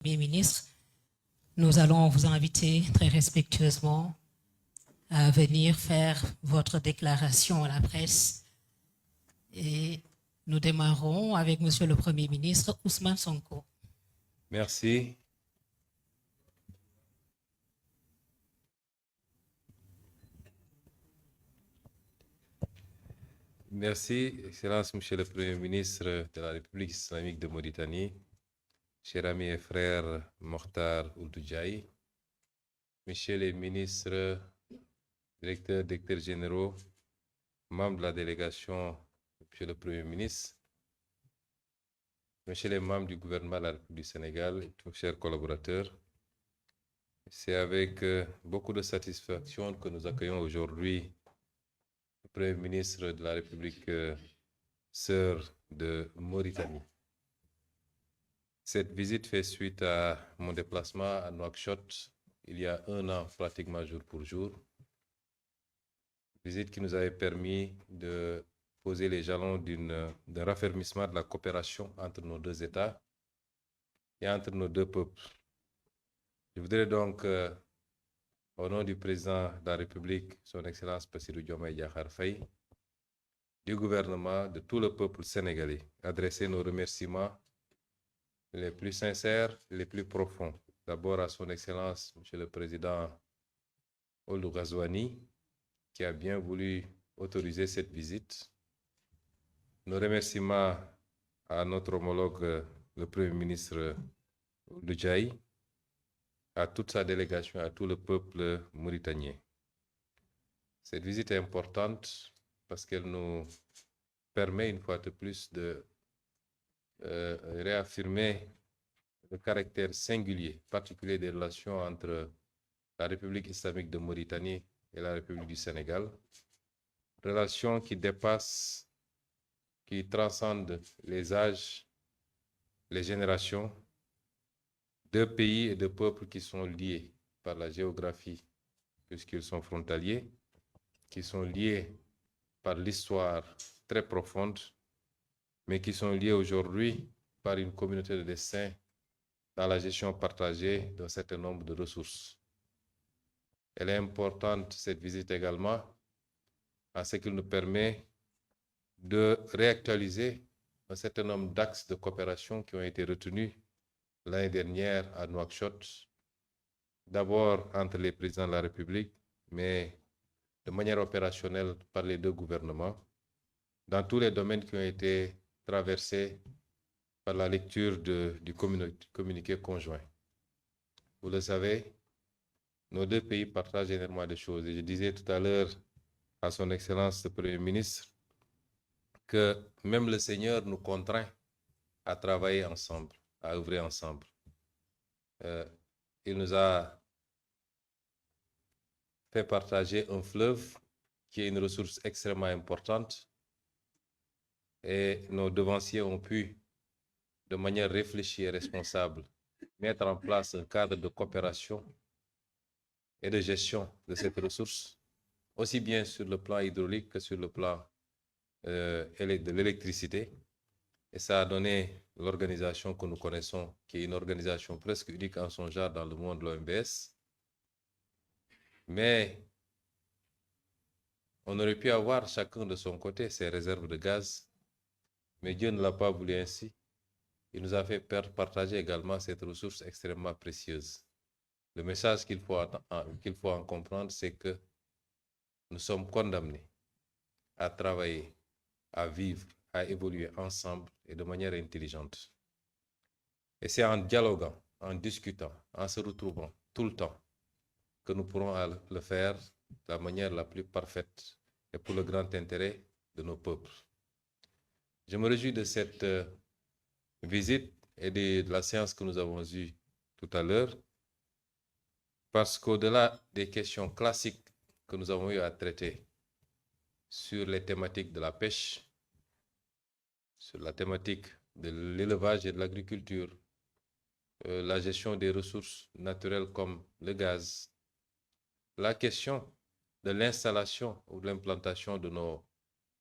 Premier ministre, nous allons vous inviter très respectueusement à venir faire votre déclaration à la presse. Et nous démarrons avec Monsieur le Premier ministre Ousmane Sonko. Merci. Merci, Excellence, Monsieur le Premier ministre de la République islamique de Mauritanie, cher ami et frère Mokhtar Ould Diaye, Messieurs les ministres, directeurs généraux, membres de la délégation, Monsieur le Premier ministre, Messieurs les membres du gouvernement de la République du Sénégal et tous chers collaborateurs, c'est avec beaucoup de satisfaction que nous accueillons aujourd'hui le Premier ministre de la République sœur de Mauritanie. Cette visite fait suite à mon déplacement à Nouakchott il y a un an, pratiquement jour pour jour. Visite qui nous avait permis de poser les jalons d'un raffermissement de la coopération entre nos deux États et entre nos deux peuples. Je voudrais donc, au nom du président de la République, son Excellence Bassirou Diomaye Diakhar Faye, du gouvernement, de tout le peuple sénégalais, adresser nos remerciements les plus sincères, les plus profonds. D'abord à son Excellence, Monsieur le Président Ould Ghazouani, qui a bien voulu autoriser cette visite. Nos remerciements à notre homologue, le Premier ministre Ould Diaye, à toute sa délégation, à tout le peuple mauritanien. Cette visite est importante parce qu'elle nous permet une fois de plus de réaffirmer le caractère singulier, particulier des relations entre la République islamique de Mauritanie et la République du Sénégal. Relations qui dépassent, qui transcendent les âges, les générations, deux pays et deux peuples qui sont liés par la géographie, puisqu'ils sont frontaliers, qui sont liés par l'histoire très profonde, mais qui sont liés aujourd'hui par une communauté de destin dans la gestion partagée d'un certain nombre de ressources. Elle est importante, cette visite également, en ce qu'elle nous permet de réactualiser un certain nombre d'axes de coopération qui ont été retenus l'année dernière à Nouakchott, d'abord entre les présidents de la République, mais de manière opérationnelle par les deux gouvernements, dans tous les domaines qui ont été traversés par la lecture du communiqué conjoint. Vous le savez, nos deux pays partagent énormément de choses. Et je disais tout à l'heure à son Excellence le Premier ministre que même le Seigneur nous contraint à travailler ensemble, à œuvrer ensemble. Il nous a fait partager un fleuve qui est une ressource extrêmement importante et nos devanciers ont pu, de manière réfléchie et responsable, mettre en place un cadre de coopération et de gestion de cette ressource, aussi bien sur le plan hydraulique que sur le plan de l'électricité. Et ça a donné l'organisation que nous connaissons, qui est une organisation presque unique en son genre dans le monde de l'OMVS. Mais on aurait pu avoir chacun de son côté ses réserves de gaz, mais Dieu ne l'a pas voulu ainsi. Il nous a fait partager également cette ressource extrêmement précieuse. Le message qu'il faut en comprendre, c'est que nous sommes condamnés à travailler, à vivre, à évoluer ensemble et de manière intelligente. Et c'est en dialoguant, en discutant, en se retrouvant tout le temps que nous pourrons le faire de la manière la plus parfaite et pour le grand intérêt de nos peuples. Je me réjouis de cette visite et de la séance que nous avons eue tout à l'heure, parce qu'au-delà des questions classiques que nous avons eu à traiter sur les thématiques de la pêche, sur la thématique de l'élevage et de l'agriculture, la gestion des ressources naturelles comme le gaz, la question de l'installation ou de l'implantation de nos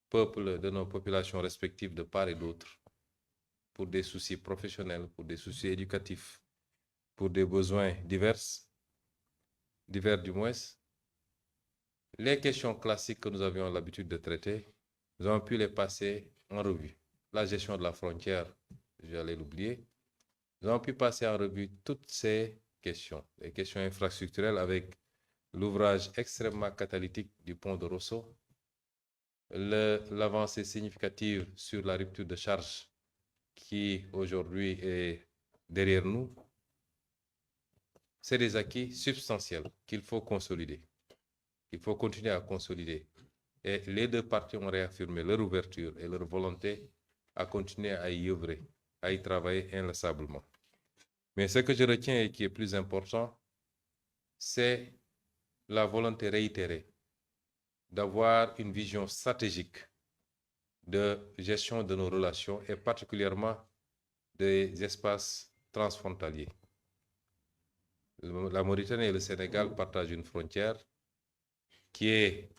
peuples, de nos populations respectives de part et d'autre, pour des soucis professionnels, pour des soucis éducatifs, pour des besoins divers du moins. Les questions classiques que nous avions l'habitude de traiter, nous avons pu les passer en revue. La gestion de la frontière, j'allais l'oublier. Nous avons pu passer en revue toutes ces questions, les questions infrastructurelles avec l'ouvrage extrêmement catalytique du pont de Rosso, l'avancée significative sur la rupture de charge qui aujourd'hui est derrière nous. C'est des acquis substantiels qu'il faut consolider. Il faut continuer à consolider. Et les deux parties ont réaffirmé leur ouverture et leur volonté à continuer à y œuvrer, à y travailler inlassablement. Mais ce que je retiens et qui est plus important, c'est la volonté réitérée d'avoir une vision stratégique de gestion de nos relations et particulièrement des espaces transfrontaliers. La Mauritanie et le Sénégal partagent une frontière qui est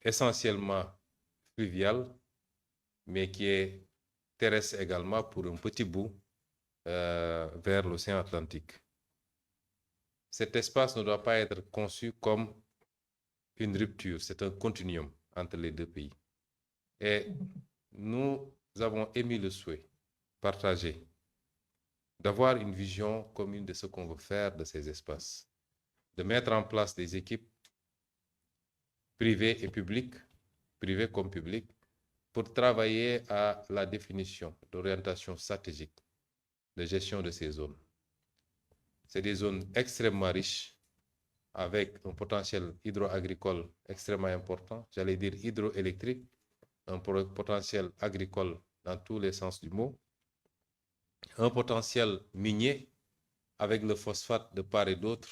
essentiellement fluviale, mais qui est terrestre également pour un petit bout vers l'océan Atlantique. Cet espace ne doit pas être conçu comme une rupture, c'est un continuum entre les deux pays. Et nous avons émis le souhait partagé d'avoir une vision commune de ce qu'on veut faire de ces espaces, de mettre en place des équipes privées et publiques, privées comme publiques, pour travailler à la définition d'orientation stratégique de gestion de ces zones. C'est des zones extrêmement riches, avec un potentiel hydro-agricole extrêmement important, j'allais dire hydroélectrique, un potentiel agricole dans tous les sens du mot, un potentiel minier avec le phosphate de part et d'autre,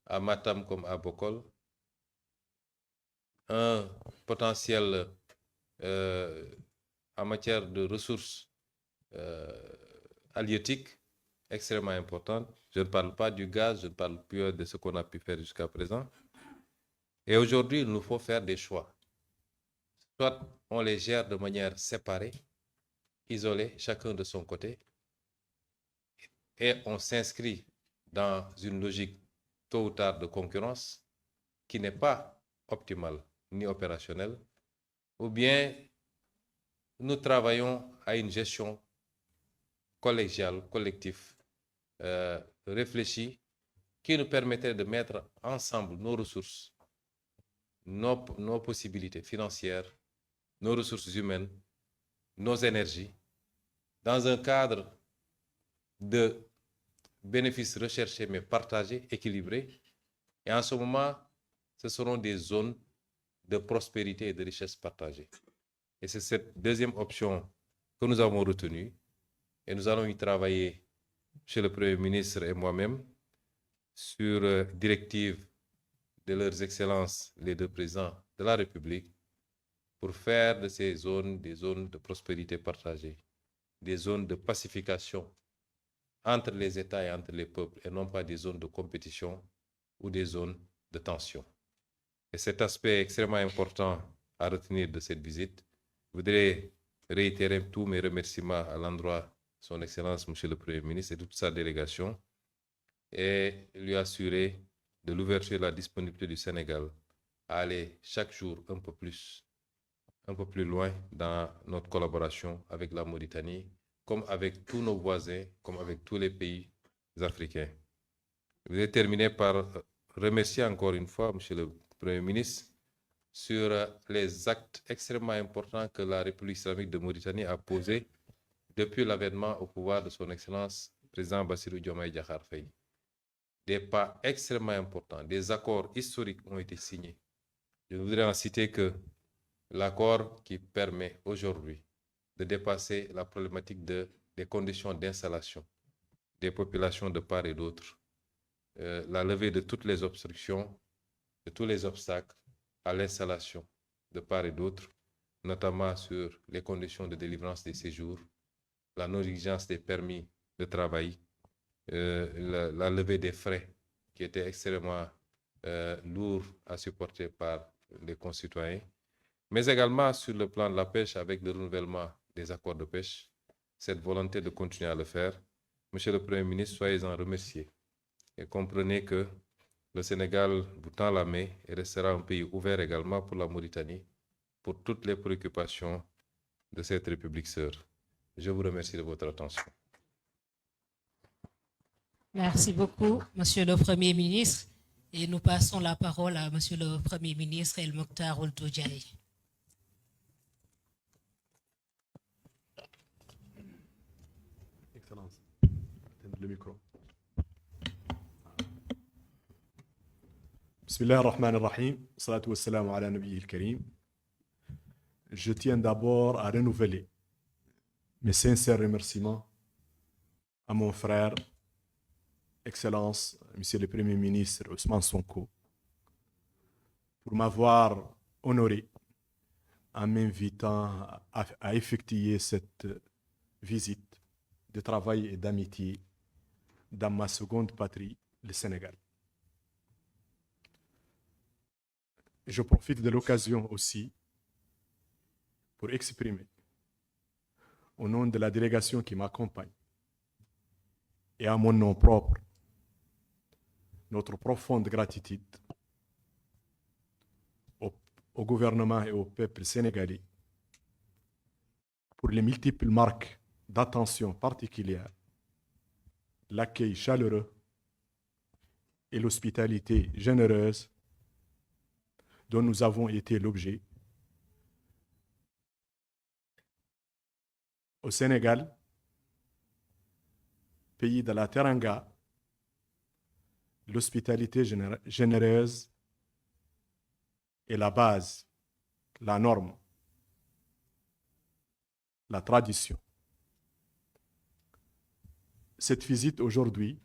à Matam comme à Bokol, un potentiel en matière de ressources halieutiques extrêmement importantes. Je ne parle pas du gaz, je ne parle plus de ce qu'on a pu faire jusqu'à présent. Et aujourd'hui, il nous faut faire des choix. Soit on les gère de manière séparée, isolée, chacun de son côté, et on s'inscrit dans une logique tôt ou tard de concurrence qui n'est pas optimale ni opérationnelle, ou bien nous travaillons à une gestion collégiale, collective, réfléchie, qui nous permettrait de mettre ensemble nos ressources, nos possibilités financières, nos ressources humaines, nos énergies, dans un cadre de bénéfices recherchés mais partagés, équilibrés. Et en ce moment, ce seront des zones de prospérité et de richesse partagée. Et c'est cette deuxième option que nous avons retenue. Et nous allons y travailler chez le Premier ministre et moi-même sur directive de leurs excellences, les deux présidents de la République, pour faire de ces zones des zones de prospérité partagée, des zones de pacification entre les États et entre les peuples, et non pas des zones de compétition ou des zones de tension. Et cet aspect extrêmement important à retenir de cette visite, je voudrais réitérer tous mes remerciements à l'endroit de son Excellence, Monsieur le Premier ministre et toute sa délégation, et lui assurer de l'ouverture et de la disponibilité du Sénégal à aller chaque jour un peu plus loin dans notre collaboration avec la Mauritanie, comme avec tous nos voisins, comme avec tous les pays africains. Je vais terminer par remercier encore une fois Monsieur le Premier ministre sur les actes extrêmement importants que la République islamique de Mauritanie a posés depuis l'avènement au pouvoir de son Excellence, président Bassirou Diomaye Diakhar Faye. Des pas extrêmement importants, des accords historiques ont été signés. Je voudrais en citer que l'accord qui permet aujourd'hui de dépasser la problématique des conditions d'installation des populations de part et d'autre, la levée de toutes les obstructions, de tous les obstacles à l'installation de part et d'autre, notamment sur les conditions de délivrance des séjours, la non-exigence des permis de travail, la levée des frais qui étaient extrêmement lourds à supporter par les concitoyens, mais également sur le plan de la pêche avec le renouvellement des accords de pêche, cette volonté de continuer à le faire, Monsieur le Premier ministre, soyez-en remerciés et comprenez que le Sénégal vous tend la main et restera un pays ouvert également pour la Mauritanie, pour toutes les préoccupations de cette République sœur. Je vous remercie de votre attention. Merci beaucoup, Monsieur le Premier ministre. Et nous passons la parole à Monsieur le Premier ministre El Mokhtar Ould Diaye. Excellence. Le micro. Bismillah ar-Rahman ar-Rahim. Salatu wassalamu ala nabiyyi al-Karim. Je tiens d'abord à renouveler mes sincères remerciements à mon frère, Excellence, Monsieur le Premier ministre Ousmane Sonko, pour m'avoir honoré en m'invitant à effectuer cette visite de travail et d'amitié dans ma seconde patrie, le Sénégal. Je profite de l'occasion aussi pour exprimer, au nom de la délégation qui m'accompagne et à mon nom propre, notre profonde gratitude au gouvernement et au peuple sénégalais pour les multiples marques d'attention particulière, l'accueil chaleureux et l'hospitalité généreuse dont nous avons été l'objet. Au Sénégal, pays de la Teranga, l'hospitalité généreuse est la base, la norme, la tradition. Cette visite aujourd'hui,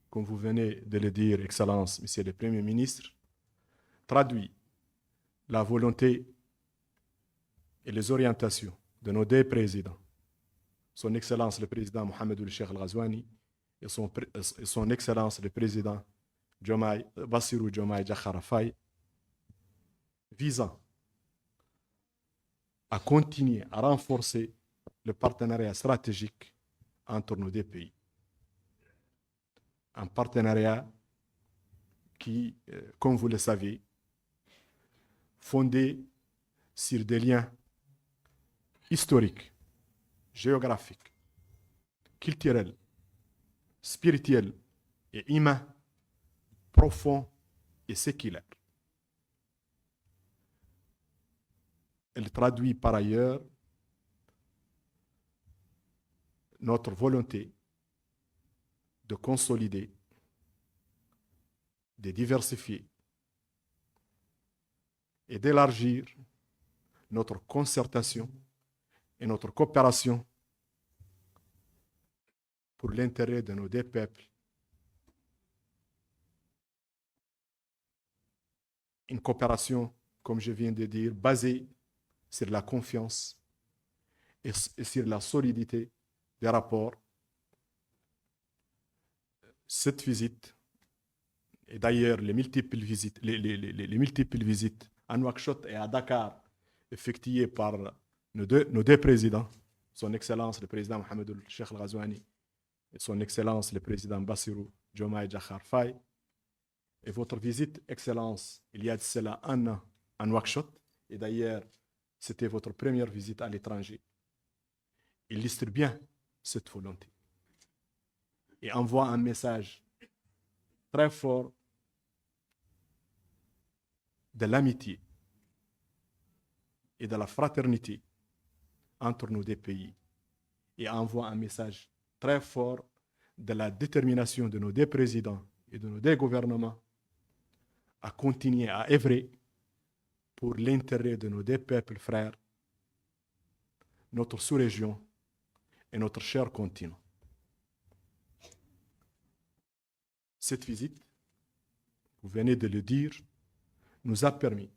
comme vous venez de le dire, Excellence, Monsieur le Premier ministre, traduit la volonté et les orientations de nos deux présidents, son Excellence le Président Mohamed Ould Al-Ghazouani et son Excellence le Président Bassirou Diomaye Diakhar Faye, visant à continuer à renforcer le partenariat stratégique entre nos deux pays. Un partenariat qui, comme vous le savez, fondé sur des liens historiques, géographiques, culturels, spirituels et humains, profonds et séculaires. Elle traduit par ailleurs notre volonté de consolider, de diversifier et d'élargir notre concertation et notre coopération pour l'intérêt de nos deux peuples. Une coopération, comme je viens de dire, basée sur la confiance et sur la solidité des rapports. Cette visite, et d'ailleurs les multiples visites à Nouakchott et à Dakar, effectuées par nos deux présidents, son Excellence le Président Mohamed Ould Al-Ghazouani et son Excellence le Président Bassirou Diomaye Diakhar Faye, et votre visite, Excellence, il y a de cela un an à Nouakchott, et d'ailleurs c'était votre première visite à l'étranger, illustre bien cette volonté et envoie un message très fort de l'amitié et de la fraternité entre nos deux pays, et envoie un message très fort de la détermination de nos deux présidents et de nos deux gouvernements à continuer à œuvrer pour l'intérêt de nos deux peuples frères, notre sous-région et notre cher continent. Cette visite, vous venez de le dire, nous a permis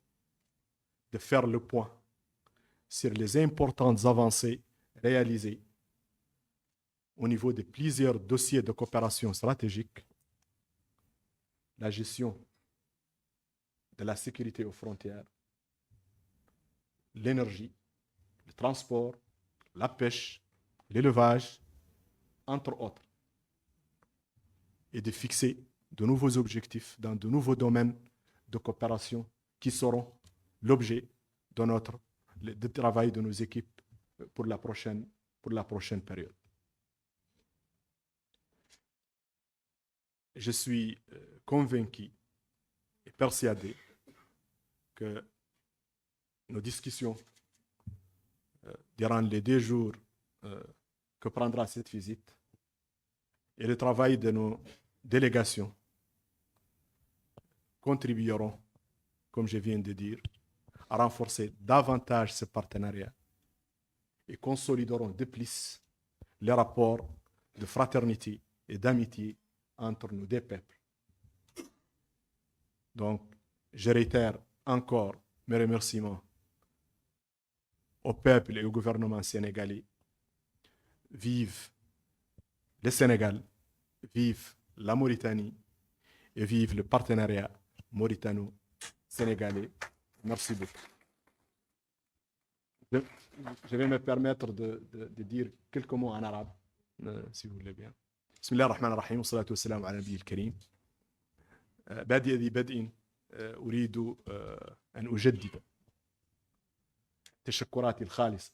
de faire le point sur les importantes avancées réalisées au niveau de plusieurs dossiers de coopération stratégique, la gestion de la sécurité aux frontières, l'énergie, le transport, la pêche, l'élevage, entre autres, et de fixer de nouveaux objectifs dans de nouveaux domaines de coopération qui seront l'objet de travail de nos équipes pour la prochaine période. Je suis convaincu et persuadé que nos discussions durant les 2 jours que prendra cette visite et le travail de nos délégations contribueront, comme je viens de dire, à renforcer davantage ce partenariat et consolideront de plus les rapports de fraternité et d'amitié entre nos 2 peuples. Donc, je réitère encore mes remerciements au peuple et au gouvernement sénégalais. Vive le Sénégal, vive la Mauritanie et vive le partenariat mauritano-sénégalais. Merci beaucoup. Je vais me permettre de dire quelques mots en arabe, si vous voulez bien. بسم الله الرحمن الرحيم والصلاة والسلام على النبي الكريم. بادئ ذي بدء أريد أن أجدد تشكراتي الخالصة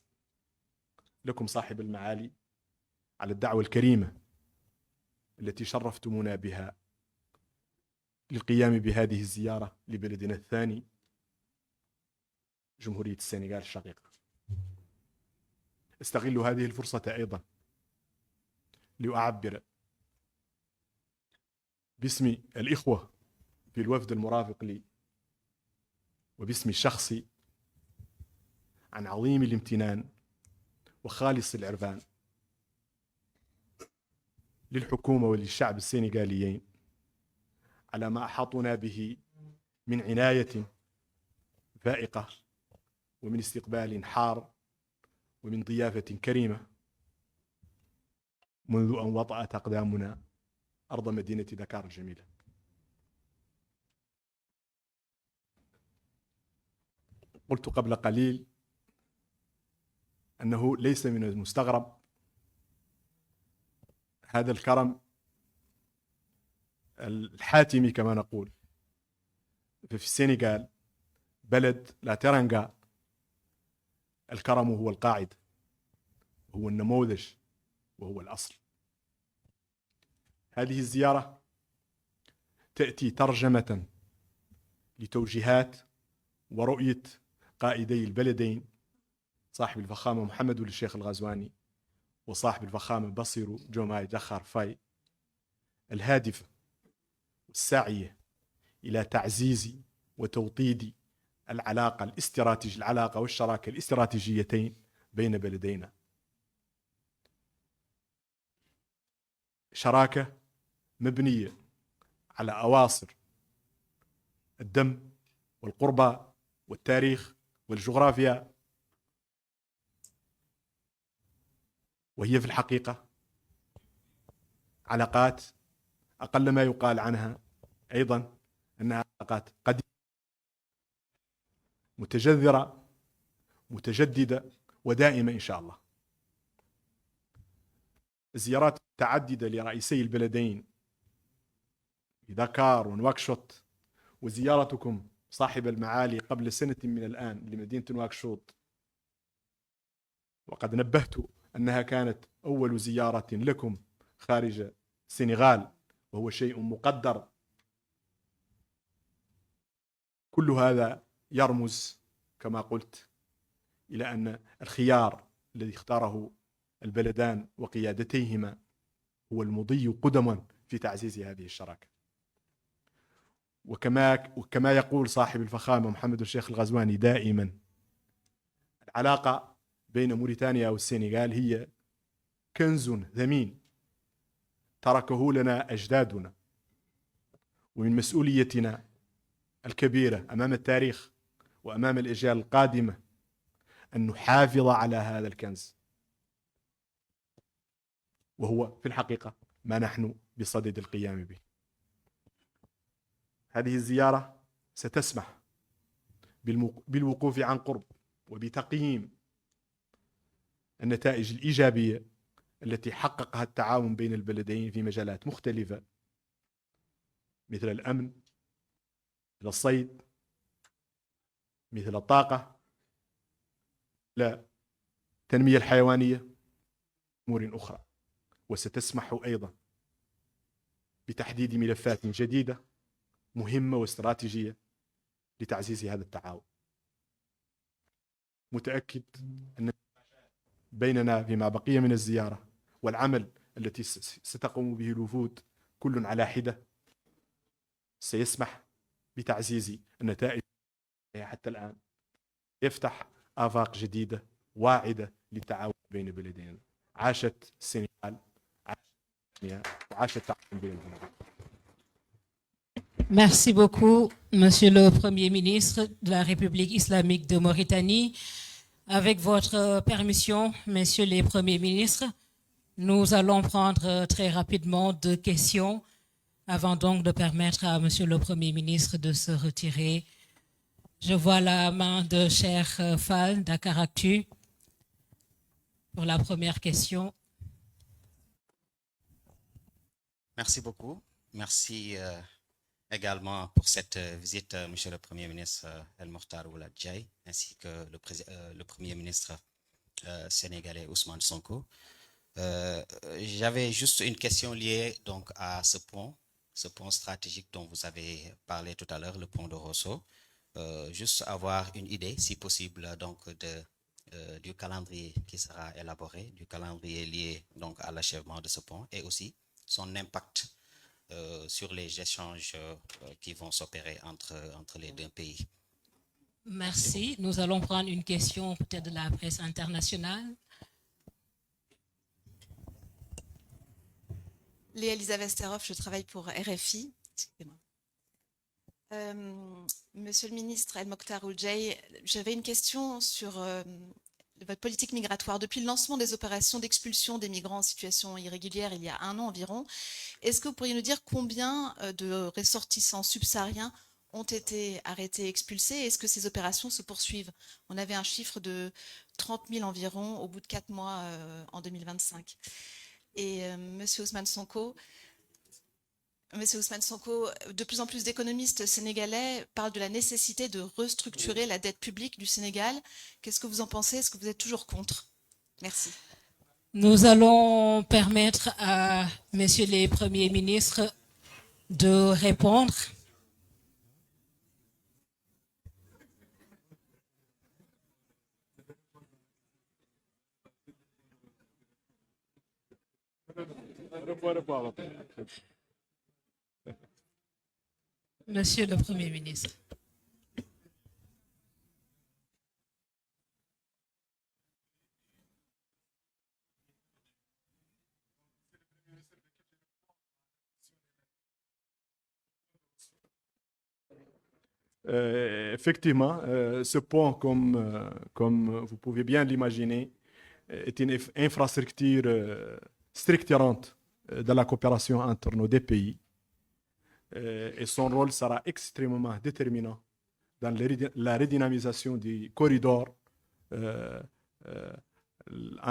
لكم صاحب المعالي على الدعوة الكريمة التي شرفتمونا بها للقيام بهذه الزيارة لبلدنا الثاني جمهورية السنغال الشقيقة. استغل هذه الفرصة أيضا لأعبر باسم الإخوة في الوفد المرافق لي وباسمي الشخصي عن عظيم الامتنان وخالص العرفان للحكومة وللشعب السنغاليين على ما أحاطونا به من عناية فائقة ومن استقبال حار ومن ضيافة كريمة منذ أن وطأت أقدامنا أرض مدينة دكار الجميلة. قلت قبل قليل أنه ليس من المستغرب هذا الكرم الحاتمي كما نقول. في السنغال بلد لا ترنغا الكرم هو القاعدة، هو النموذج وهو الأصل. هذه الزيارة تأتي ترجمة لتوجيهات ورؤية قائدي البلدين صاحب الفخامة محمد الشيخ الغزواني وصاحب الفخامة بصيرو جوماي دخار فاي، الهادفة والساعية إلى تعزيز وتوطيد العلاقة والشراكة الاستراتيجيتين بين بلدينا. شراكة مبنية على أواصر الدم والقربة والتاريخ والجغرافيا، وهي في الحقيقة علاقات أقل ما يقال عنها أيضا أنها علاقات قديمة متجذرة متجددة ودائمة إن شاء الله. الزيارات متعددة لرئيسي البلدين دكار ونواكشوط، وزيارتكم صاحب المعالي قبل سنة من الآن لمدينة نواكشوط، وقد نبهت أنها كانت أول زيارة لكم خارج السنغال وهو شيء مقدر. كل هذا يرمز كما قلت إلى أن الخيار الذي اختاره البلدان وقيادتيهما هو المضي قدما في تعزيز هذه الشراكة. وكما يقول صاحب الفخامة محمد الشيخ الغزواني دائما، العلاقة بين موريتانيا والسنغال هي كنز ثمين تركه لنا أجدادنا، ومن مسؤوليتنا الكبيرة أمام التاريخ وأمام الأجيال القادمة أن نحافظ على هذا الكنز، وهو في الحقيقة ما نحن بصدد القيام به. هذه الزيارة ستسمح بالوقوف عن قرب وبتقييم النتائج الإيجابية التي حققها التعاون بين البلدين في مجالات مختلفة مثل الأمن، مثل الصيد، مثل الطاقة، لا التنمية الحيوانية، أمور أخرى. وستسمح أيضا بتحديد ملفات جديدة مهمة واستراتيجية لتعزيز هذا التعاون. متأكد أن بيننا فيما بقي من الزيارة والعمل التي ستقوم به الوفود كل على حدة سيسمح بتعزيز النتائج حتى الآن، يفتح آفاق جديدة واعدة للتعاون بين البلدين. عاشت السنغال، وعاشت التعاون بين البلدين. Merci beaucoup, Monsieur le Premier ministre de la République islamique de Mauritanie. Avec votre permission, Messieurs les Premiers ministres, nous allons prendre très rapidement 2 questions avant donc de permettre à Monsieur le Premier ministre de se retirer. Je vois la main de Cheikh Fall Dakaractu pour la première question. Merci beaucoup. Merci également pour cette visite, Monsieur le Premier ministre El Mokhtar Ould Jai, ainsi que le Premier ministre sénégalais Ousmane Sonko. J'avais juste une question liée donc à ce pont stratégique dont vous avez parlé tout à l'heure, le pont de Rosso. Juste avoir une idée, si possible, donc du calendrier qui sera élaboré, du calendrier lié donc à l'achèvement de ce pont et aussi son impact sur les échanges qui vont s'opérer entre les 2 pays. Merci. Nous allons prendre une question peut-être de la presse internationale. Léa Elisabeth Sterhoff, je travaille pour RFI. Excusez-moi. Monsieur le ministre El Mokhtar Ould Jai, j'avais une question sur votre politique migratoire. Depuis le lancement des opérations d'expulsion des migrants en situation irrégulière il y a 1 an environ, est-ce que vous pourriez nous dire combien de ressortissants subsahariens ont été arrêtés et expulsés? Est-ce que ces opérations se poursuivent? On avait un chiffre de 30 000 environ au bout de 4 mois en 2025. Et Monsieur Ousmane Sonko, de plus en plus d'économistes sénégalais parlent de la nécessité de restructurer la dette publique du Sénégal. Qu'est-ce que vous en pensez? Est-ce que vous êtes toujours contre? Merci. Nous allons permettre à messieurs les premiers ministres de répondre. Monsieur le Premier ministre. Effectivement, ce pont, comme vous pouvez bien l'imaginer, est une infrastructure structurante de la coopération entre nos 2 pays. Et son rôle sera extrêmement déterminant dans la redynamisation du corridor en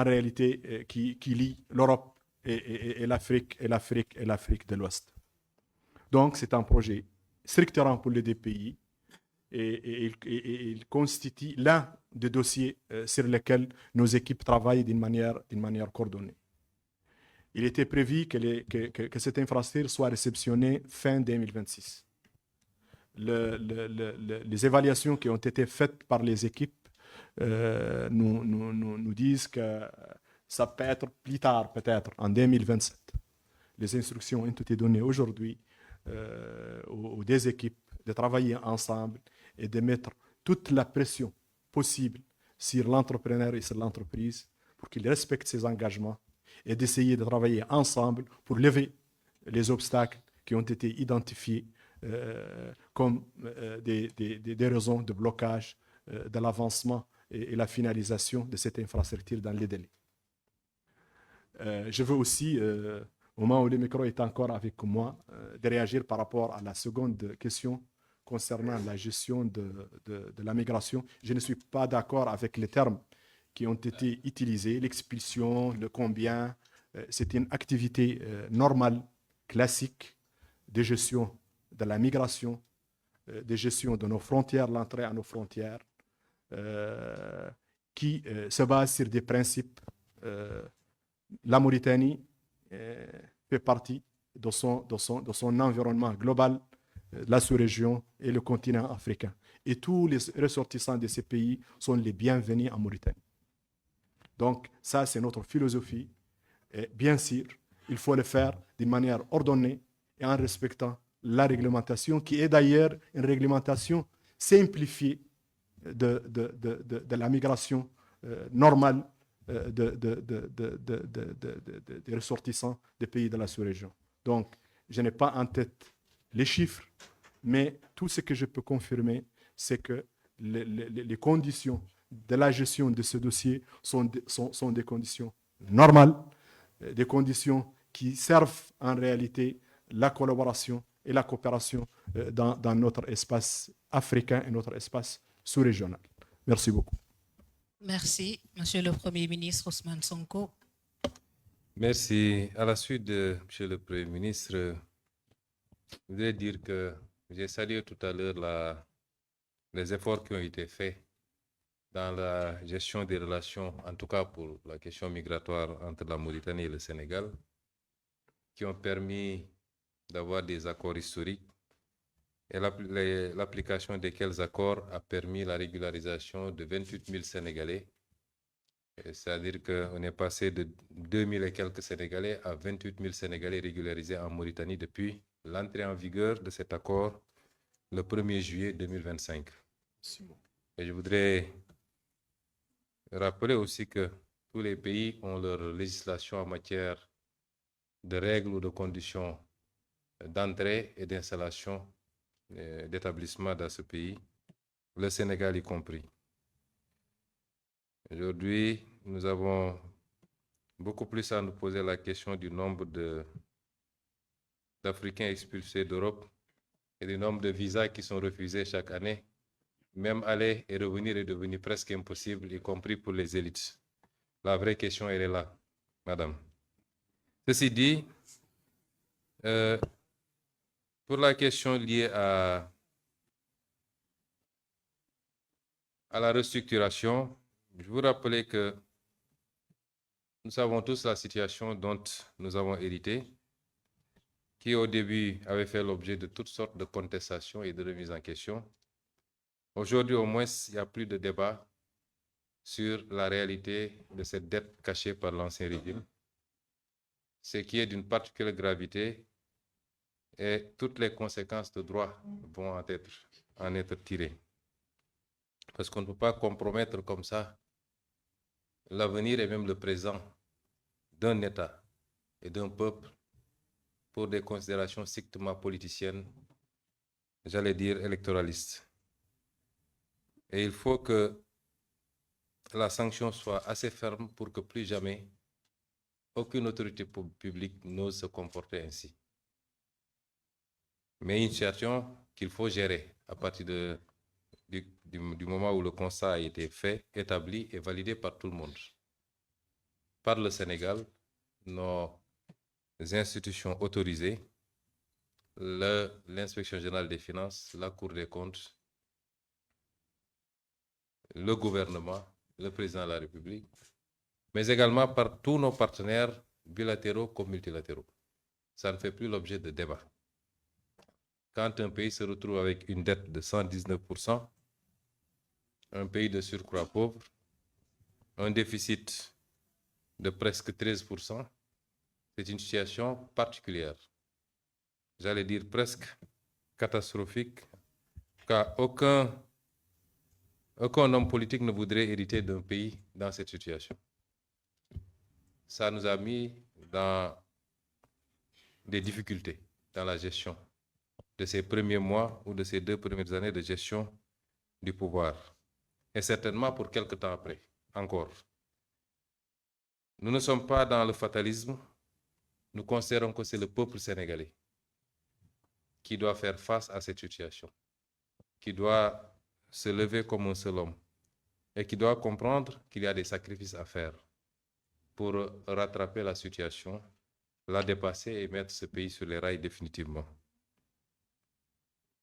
réalité qui lie l'Europe et l'Afrique de l'Ouest. Donc c'est un projet structurant pour les 2 pays et il constitue l'un des dossiers sur lesquels nos équipes travaillent d'une manière coordonnée. Il était prévu que cette infrastructure soit réceptionnée fin 2026. Les évaluations qui ont été faites par les équipes nous disent que ça peut être plus tard, peut-être en 2027. Les instructions ont été données aujourd'hui aux 2 équipes de travailler ensemble et de mettre toute la pression possible sur l'entrepreneur et sur l'entreprise pour qu'il respecte ses engagements et d'essayer de travailler ensemble pour lever les obstacles qui ont été identifiés comme des raisons de blocage de l'avancement et la finalisation de cette infrastructure dans les délais. Je veux aussi, au moment où le micro est encore avec moi, de réagir par rapport à la seconde question concernant la gestion de la migration. Je ne suis pas d'accord avec les termes qui ont été utilisés, l'expulsion, le combien, c'est une activité normale, classique, de gestion de la migration, de gestion de nos frontières, l'entrée à nos frontières, qui se base sur des principes. La Mauritanie fait partie de son environnement global, la sous-région et le continent africain. Et tous les ressortissants de ces pays sont les bienvenus en Mauritanie. Donc ça, c'est notre philosophie. Et bien sûr, il faut le faire d'une manière ordonnée et en respectant la réglementation, qui est d'ailleurs une réglementation simplifiée de la migration normale des ressortissants des pays de la sous-région. Donc, je n'ai pas en tête les chiffres, mais tout ce que je peux confirmer, c'est que les conditions de la gestion de ce dossier sont des conditions normales, des conditions qui servent en réalité la collaboration et la coopération dans notre espace africain et notre espace sous-régional. Merci beaucoup. Merci, Monsieur le Premier ministre Ousmane Sonko. Merci. À la suite de Monsieur le Premier ministre, je voudrais dire que j'ai salué tout à l'heure les efforts qui ont été faits dans la gestion des relations, en tout cas pour la question migratoire entre la Mauritanie et le Sénégal, qui ont permis d'avoir des accords historiques et l'application desquels accords a permis la régularisation de 28 000 Sénégalais. C'est-à-dire qu'on est passé de 2 000 et quelques Sénégalais à 28 000 Sénégalais régularisés en Mauritanie depuis l'entrée en vigueur de cet accord le 1er juillet 2025. Et je voudrais rappeler aussi que tous les pays ont leur législation en matière de règles ou de conditions d'entrée et d'installation d'établissements dans ce pays, le Sénégal y compris. Aujourd'hui, nous avons beaucoup plus à nous poser la question du nombre d'Africains expulsés d'Europe et du nombre de visas qui sont refusés chaque année. Même aller et revenir est devenu presque impossible, y compris pour les élites. La vraie question, elle est là, madame. Ceci dit, pour la question liée à la restructuration, je vous rappelle que nous savons tous la situation dont nous avons hérité, qui au début avait fait l'objet de toutes sortes de contestations et de remises en question. Aujourd'hui, au moins, il n'y a plus de débat sur la réalité de cette dette cachée par l'ancien régime, ce qui est d'une particulière gravité, et toutes les conséquences de droit vont en être tirées. Parce qu'on ne peut pas compromettre comme ça l'avenir et même le présent d'un État et d'un peuple pour des considérations strictement politiciennes, j'allais dire électoralistes. Et il faut que la sanction soit assez ferme pour que plus jamais aucune autorité publique n'ose se comporter ainsi. Mais une situation qu'il faut gérer à partir du moment où le constat a été fait, établi et validé par tout le monde. Par le Sénégal, nos institutions autorisées, l'inspection générale des finances, la Cour des comptes, le gouvernement, le président de la République, mais également par tous nos partenaires bilatéraux comme multilatéraux. Ça ne fait plus l'objet de débat. Quand un pays se retrouve avec une dette de 119%, un pays de surcroît pauvre, un déficit de presque 13%, c'est une situation particulière. J'allais dire presque catastrophique, car aucun homme politique ne voudrait hériter d'un pays dans cette situation. Ça nous a mis dans des difficultés dans la gestion de ces premiers mois ou de ces 2 premières années de gestion du pouvoir. Et certainement pour quelque temps après, encore. Nous ne sommes pas dans le fatalisme. Nous considérons que c'est le peuple sénégalais qui doit faire face à cette situation, qui doit se lever comme un seul homme et qui doit comprendre qu'il y a des sacrifices à faire pour rattraper la situation, la dépasser et mettre ce pays sur les rails définitivement.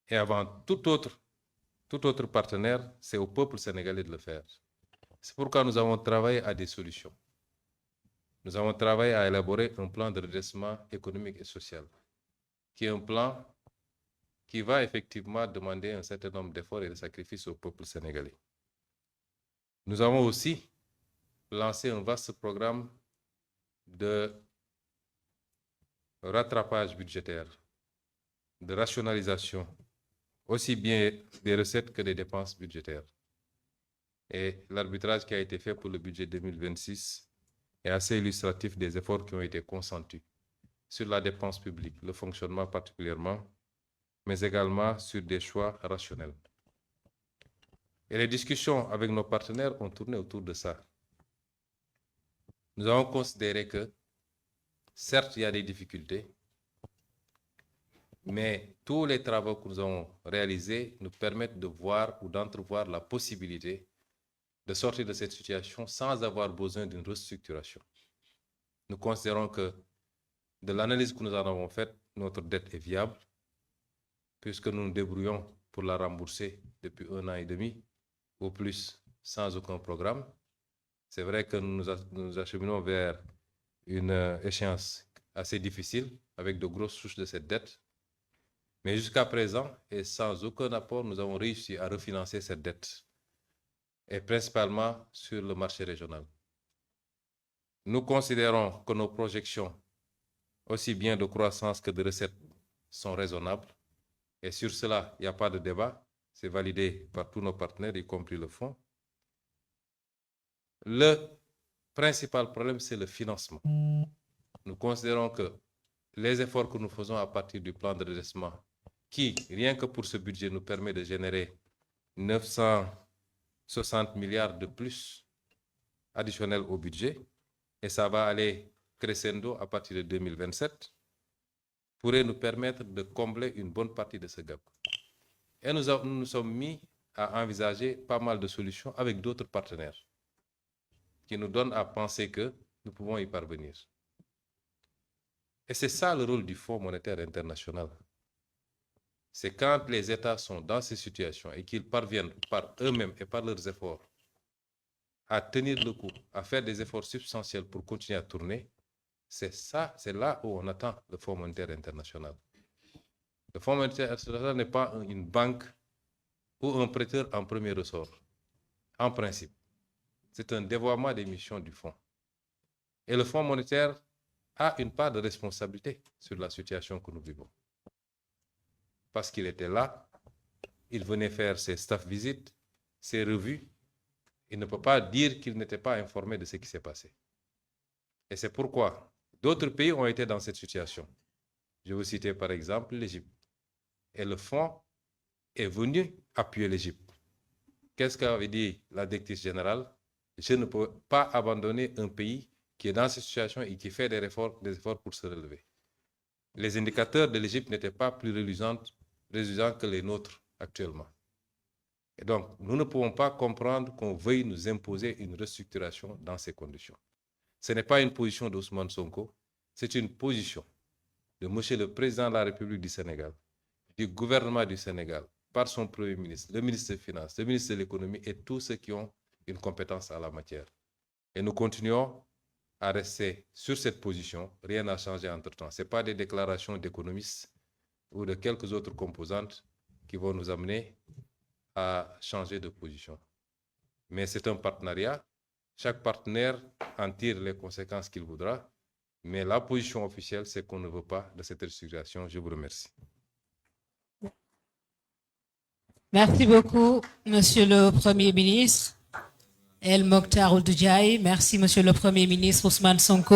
Et avant tout autre partenaire, c'est au peuple sénégalais de le faire. C'est pourquoi nous avons travaillé à des solutions. Nous avons travaillé à élaborer un plan de redressement économique et social, qui est un plan qui va effectivement demander un certain nombre d'efforts et de sacrifices au peuple sénégalais. Nous avons aussi lancé un vaste programme de rattrapage budgétaire, de rationalisation, aussi bien des recettes que des dépenses budgétaires. Et l'arbitrage qui a été fait pour le budget 2026 est assez illustratif des efforts qui ont été consentis sur la dépense publique, le fonctionnement particulièrement, mais également sur des choix rationnels. Et les discussions avec nos partenaires ont tourné autour de ça. Nous avons considéré que, certes, il y a des difficultés, mais tous les travaux que nous avons réalisés nous permettent de voir ou d'entrevoir la possibilité de sortir de cette situation sans avoir besoin d'une restructuration. Nous considérons que, de l'analyse que nous en avons faite, notre dette est viable, puisque nous nous débrouillons pour la rembourser depuis 1 an et demi, au plus sans aucun programme. C'est vrai que nous nous acheminons vers une échéance assez difficile, avec de grosses souches de cette dette. Mais jusqu'à présent, et sans aucun apport, nous avons réussi à refinancer cette dette, et principalement sur le marché régional. Nous considérons que nos projections, aussi bien de croissance que de recettes, sont raisonnables. Et sur cela, il n'y a pas de débat. C'est validé par tous nos partenaires, y compris le fonds. Le principal problème, c'est le financement. Nous considérons que les efforts que nous faisons à partir du plan de redressement, qui, rien que pour ce budget, nous permet de générer 960 milliards de plus additionnels au budget, et ça va aller crescendo à partir de 2027, pourrait nous permettre de combler une bonne partie de ce gap. Et nous nous sommes mis à envisager pas mal de solutions avec d'autres partenaires qui nous donnent à penser que nous pouvons y parvenir. Et c'est ça le rôle du Fonds monétaire international. C'est quand les États sont dans ces situations et qu'ils parviennent par eux-mêmes et par leurs efforts à tenir le coup, à faire des efforts substantiels pour continuer à tourner, c'est là où on attend le Fonds monétaire international. Le Fonds monétaire international n'est pas une banque ou un prêteur en premier ressort, en principe. C'est un dévoiement des missions du Fonds. Et le Fonds monétaire a une part de responsabilité sur la situation que nous vivons. Parce qu'il était là, il venait faire ses staff visites, ses revues. Il ne peut pas dire qu'il n'était pas informé de ce qui s'est passé. Et c'est pourquoi d'autres pays ont été dans cette situation. Je vais vous citer par exemple l'Égypte. Et le fonds est venu appuyer l'Égypte. Qu'est-ce qu'avait dit la directrice générale? Je ne peux pas abandonner un pays qui est dans cette situation et qui fait des efforts pour se relever. Les indicateurs de l'Égypte n'étaient pas plus reluisants que les nôtres actuellement. Et donc, nous ne pouvons pas comprendre qu'on veuille nous imposer une restructuration dans ces conditions. Ce n'est pas une position d'Ousmane Sonko, c'est une position de Monsieur le Président de la République du Sénégal, du gouvernement du Sénégal, par son Premier ministre, le ministre des Finances, le ministre de l'Économie et tous ceux qui ont une compétence en la matière. Et nous continuons à rester sur cette position, rien n'a changé entre-temps. Ce n'est pas des déclarations d'économistes ou de quelques autres composantes qui vont nous amener à changer de position. Mais c'est un partenariat. Chaque partenaire en tire les conséquences qu'il voudra. Mais la position officielle, c'est qu'on ne veut pas de cette restructuration. Je vous remercie. Merci beaucoup, Monsieur le Premier ministre. El Mokhtar Ould Ndiaye. Merci, Monsieur le Premier ministre Ousmane Sonko.